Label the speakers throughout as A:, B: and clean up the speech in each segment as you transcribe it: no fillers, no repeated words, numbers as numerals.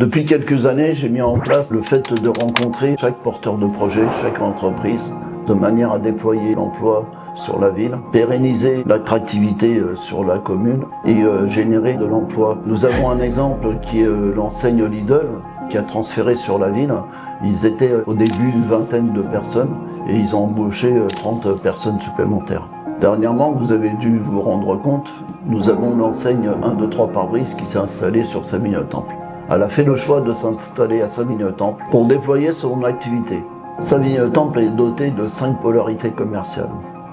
A: Depuis quelques années, j'ai mis en place le fait de rencontrer chaque porteur de projet, chaque entreprise, de manière à déployer l'emploi sur la ville, pérenniser l'attractivité sur la commune et générer de l'emploi. Nous avons un exemple qui est l'enseigne Lidl qui a transféré sur la ville. Ils étaient au début une vingtaine de personnes et ils ont embauché 30 personnes supplémentaires. Dernièrement, vous avez dû vous rendre compte, nous avons l'enseigne 1, 2, 3 pare-brise qui s'est installée sur Savigny-le-Temple. Elle a fait le choix de s'installer à Savigny-le-Temple pour déployer son activité. Savigny-le-Temple est doté de 5 polarités commerciales.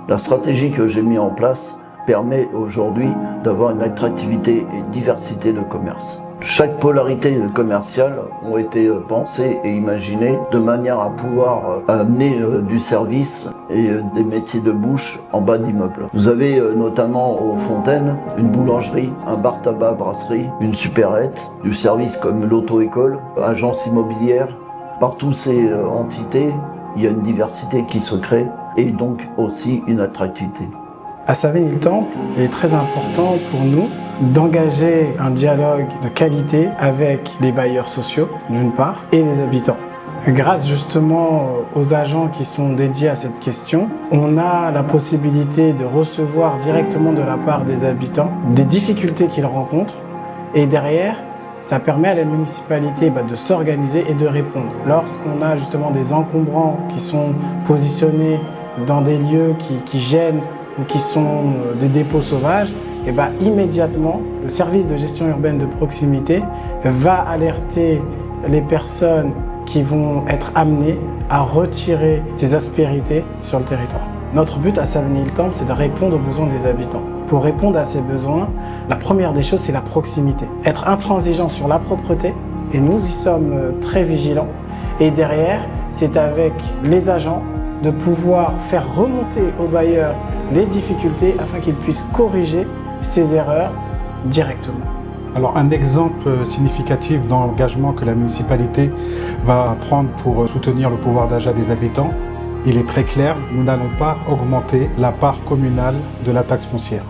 A: La stratégie que j'ai mise en place permet aujourd'hui d'avoir une attractivité et une diversité de commerce. Chaque polarité commerciale ont été pensées et imaginées de manière à pouvoir amener du service et des métiers de bouche en bas d'immeuble. Vous avez notamment aux Fontaines une boulangerie, un bar tabac brasserie, une supérette, du service comme l'auto-école, agence immobilière. Par toutes ces entités, il y a une diversité qui se crée et donc aussi une attractivité.
B: À Savigny-le-Temple, il est très important pour nous d'engager un dialogue de qualité avec les bailleurs sociaux, d'une part, et les habitants. Grâce justement aux agents qui sont dédiés à cette question, on a la possibilité de recevoir directement de la part des habitants des difficultés qu'ils rencontrent et derrière, ça permet à la municipalité de s'organiser et de répondre. Lorsqu'on a justement des encombrants qui sont positionnés dans des lieux qui gênent ou qui sont des dépôts sauvages, et immédiatement, le service de gestion urbaine de proximité va alerter les personnes qui vont être amenées à retirer ces aspérités sur le territoire. Notre but à Savigny-le-Temple, c'est de répondre aux besoins des habitants. Pour répondre à ces besoins, la première des choses, c'est la proximité. Être intransigeant sur la propreté, et nous y sommes très vigilants. Et derrière, c'est avec les agents de pouvoir faire remonter aux bailleurs les difficultés afin qu'ils puissent corriger ces erreurs directement.
C: Alors un exemple significatif d'engagement que la municipalité va prendre pour soutenir le pouvoir d'achat des habitants, il est très clair, nous n'allons pas augmenter la part communale de la taxe foncière.